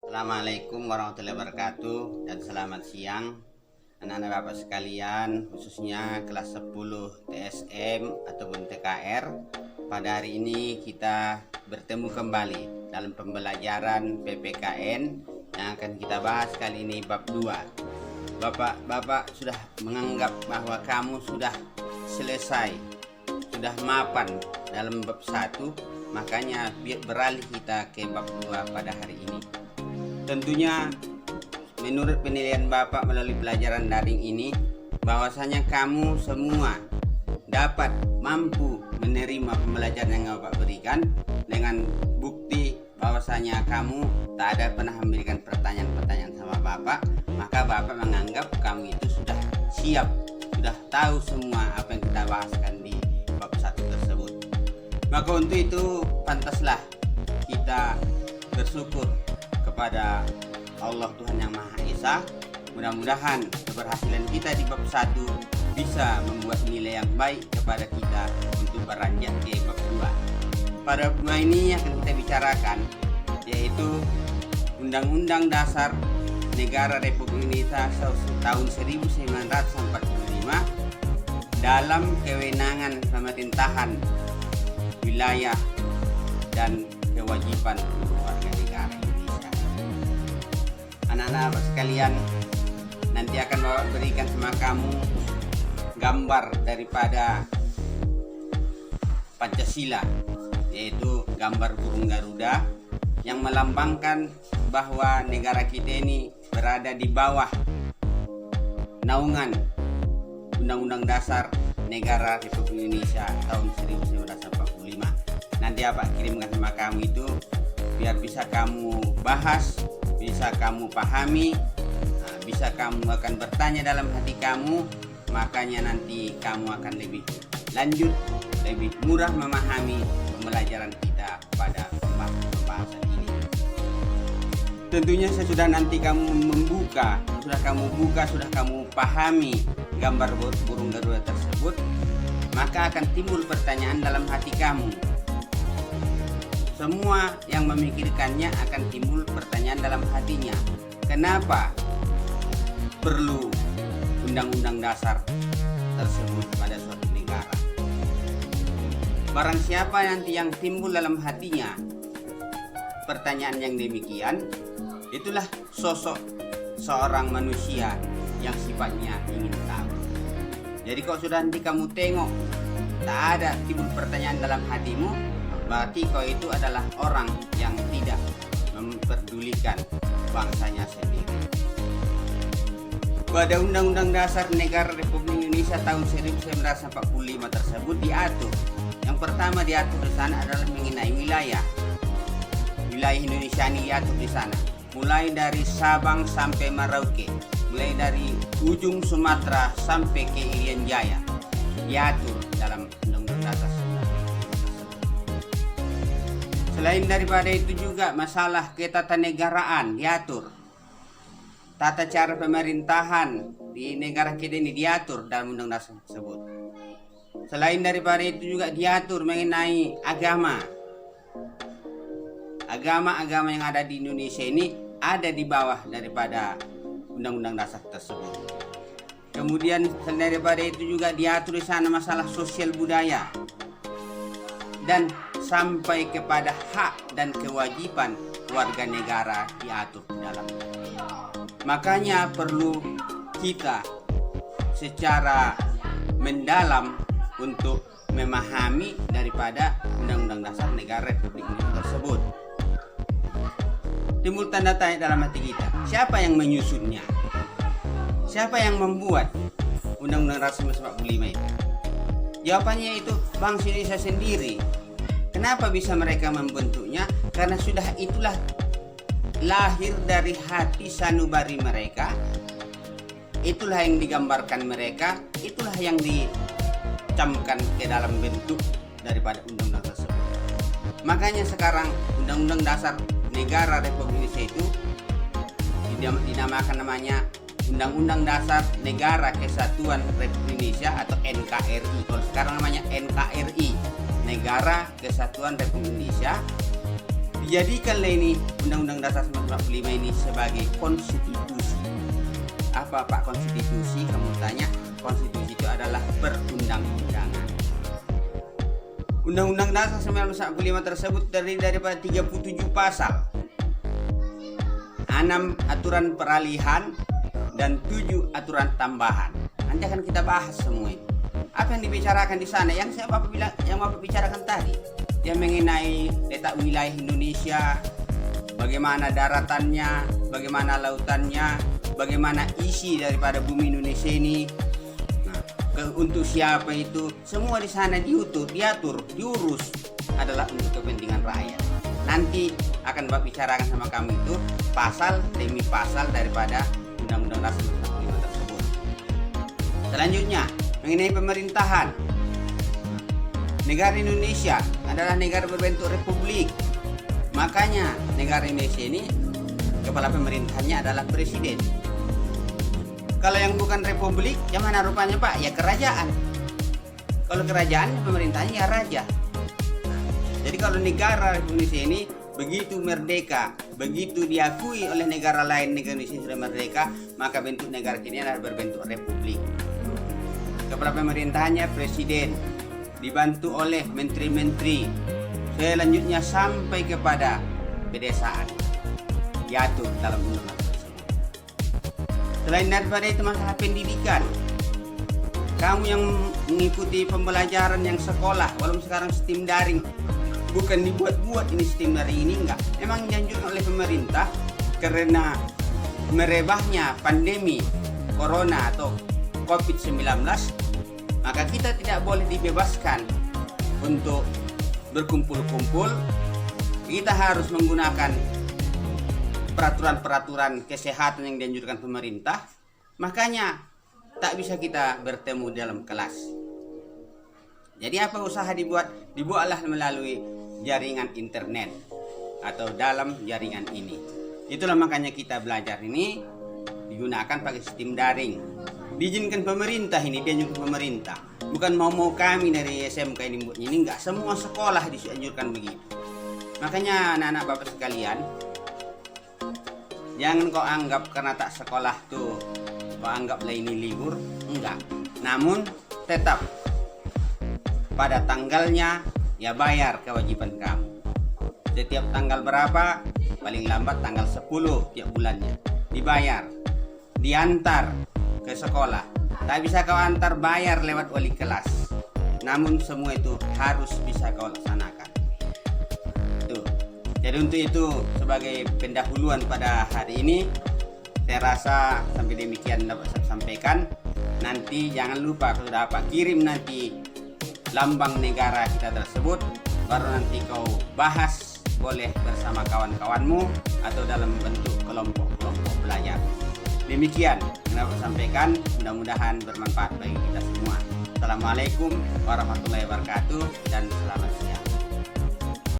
Assalamualaikum warahmatullahi wabarakatuh dan selamat siang anak-anak bapak sekalian, khususnya kelas 10 TSM ataupun TKR. Pada hari ini kita bertemu kembali dalam pembelajaran PPKN yang akan kita bahas kali ini bab 2. Bapak sudah menganggap bahwa kamu sudah selesai, sudah mapan dalam bab 1, makanya beralih kita ke bab 2 pada hari ini. Tentunya menurut penilaian Bapak melalui pelajaran daring ini, bahwasanya kamu semua dapat mampu menerima pembelajaran yang Bapak berikan dengan bukti bahwasanya kamu tak ada pernah memberikan pertanyaan-pertanyaan sama Bapak, maka Bapak menganggap kamu itu sudah siap, sudah tahu semua apa yang kita bahaskan di bab 1 tersebut. Maka untuk itu pantaslah kita bersyukur kepada Allah Tuhan Yang Maha Esa. Mudah-mudahan keberhasilan kita di bab 1 bisa membuat nilai yang baik kepada kita untuk beranjak ke bab 2. Pada bab 2 ini akan kita bicarakan yaitu Undang-Undang Dasar Negara Republik Indonesia tahun 1945 dalam kewenangan pemerintahan, wilayah, dan kewajiban warga negara Indonesia. Anak-anak sekalian, nanti akan Bapak berikan sama kamu gambar daripada Pancasila, yaitu gambar burung Garuda yang melambangkan bahwa negara kita ini berada di bawah naungan Undang-Undang Dasar Negara Republik Indonesia tahun 1945. Nanti Bapak kirimkan sama kamu itu biar bisa kamu bahas, bisa kamu pahami, bisa kamu akan bertanya dalam hati kamu, makanya nanti kamu akan lebih lanjut, lebih mudah memahami pembelajaran kita pada pembahasan ini. Tentunya sesudah nanti kamu membuka, sudah kamu pahami gambar burung Garuda tersebut, maka akan timbul pertanyaan dalam hati kamu. Semua yang memikirkannya akan timbul pertanyaan dalam hatinya. Kenapa perlu undang-undang dasar tersebut pada suatu negara? Barang siapa nanti yang timbul dalam hatinya pertanyaan yang demikian, itulah sosok seorang manusia yang sifatnya ingin tahu. Jadi kalau sudah nanti kamu tengok tak ada timbul pertanyaan dalam hatimu, berarti kau itu adalah orang yang tidak memperdulikan bangsanya sendiri. Pada Undang-Undang Dasar Negara Republik Indonesia tahun 1945 tersebut diatur. Yang pertama diatur di sana adalah mengenai wilayah. Wilayah Indonesia ini diatur di sana. Mulai dari Sabang sampai Merauke, mulai dari ujung Sumatera sampai ke Irian Jaya, diatur dalam Undang-Undang Dasar. Selain daripada itu juga masalah ketatanegaraan diatur. Tata cara pemerintahan di negara kita ini diatur dalam undang dasar tersebut. Selain daripada itu juga diatur mengenai agama. Agama-agama yang ada di Indonesia ini ada di bawah daripada undang-undang dasar tersebut. Kemudian selain daripada itu juga diatur di sana masalah sosial budaya. Dan sampai kepada hak dan kewajiban warga negara diatur di dalam. Makanya perlu kita secara mendalam untuk memahami daripada Undang-Undang Dasar Negara Republik Indonesia tersebut. Timbul tanda tanya dalam hati kita, siapa yang menyusunnya? Siapa yang membuat Undang-Undang Dasar 1945 itu? Jawabannya itu bangsa Indonesia sendiri. Kenapa bisa mereka membentuknya? Karena sudah itulah lahir dari hati sanubari mereka. Itulah yang digambarkan mereka. Itulah yang dicamkan ke dalam bentuk daripada undang-undang tersebut. Makanya sekarang Undang-Undang Dasar Negara Republik Indonesia itu dinamakan namanya Undang-Undang Dasar Negara Kesatuan Republik Indonesia atau NKRI. Kalau sekarang namanya NKRI, Negara Kesatuan Republik Indonesia. jadikanlah ini Undang-Undang Dasar 1945 ini sebagai konstitusi. Apa Pak konstitusi? Kamu tanya. Konstitusi itu adalah perundang-undangan. Undang-Undang Dasar 1945 tersebut terdiri daripada 37 pasal, 6 aturan peralihan, dan 7 aturan tambahan. Nanti akan kita bahas semua ini. Apa yang dibicarakan di sana? Yang Bapak bicarakan tadi, yang mengenai letak wilayah Indonesia, bagaimana daratannya, bagaimana lautannya, bagaimana isi daripada bumi Indonesia ini, untuk siapa itu, semua di sana diatur, diurus adalah untuk kepentingan rakyat. Nanti akan Bapak bicarakan sama kami itu pasal demi pasal daripada Undang-Undang Dasar 1945 tersebut. Selanjutnya mengenai pemerintahan. Negara Indonesia adalah negara berbentuk republik. Makanya negara Indonesia ini kepala pemerintahannya adalah presiden. Kalau yang bukan republik, yang mana rupanya Pak? Ya kerajaan. Kalau kerajaan, pemerintahnya ya raja. Jadi kalau negara Indonesia ini begitu merdeka, begitu diakui oleh negara lain, negara Indonesia sudah merdeka, maka bentuk negara ini adalah berbentuk republik. Kepala pemerintahannya presiden, dibantu oleh menteri-menteri, selanjutnya sampai kepada pedesaan, diatur dalam undang-undang tersebut. Selain daripada itu masalah pendidikan, kamu yang mengikuti pembelajaran yang sekolah, walaupun sekarang sistem daring, bukan dibuat-buat ini sistem daring ini enggak, memang dianjurkan oleh pemerintah karena merebahnya pandemi corona atau COVID-19, maka kita tidak boleh dibebaskan untuk berkumpul-kumpul. Kita harus menggunakan peraturan-peraturan kesehatan yang dianjurkan pemerintah. Makanya tak bisa kita bertemu dalam kelas. Jadi apa usaha dibuatlah melalui jaringan internet atau dalam jaringan ini. Itulah makanya kita belajar ini digunakan pakai sistem daring. Diizinkan pemerintah ini, dianjurkan pemerintah. Bukan mau kami dari SMK ini buat ini, enggak. Semua sekolah dianjurkan begitu. Makanya anak-anak Bapak sekalian, jangan kau anggap karena tak sekolah tuh kau anggaplah ini libur, enggak. Namun tetap pada tanggalnya ya bayar kewajiban kamu. Setiap tanggal berapa? Paling lambat tanggal 10 tiap bulannya dibayar, diantar ke sekolah. Tak bisa kau antar bayar lewat wali kelas. Namun semua itu harus bisa kau laksanakan. Tuh. Jadi untuk itu sebagai pendahuluan pada hari ini, saya rasa sampai demikian dapat saya sampaikan. Nanti jangan lupa kalau sudah apa kirim nanti lambang negara kita tersebut, baru nanti kau bahas, boleh bersama kawan-kawanmu atau dalam bentuk kelompok-kelompok belajar. Demikian yang dapat sampaikan, mudah-mudahan bermanfaat bagi kita semua. Assalamualaikum warahmatullahi wabarakatuh dan selamat siang.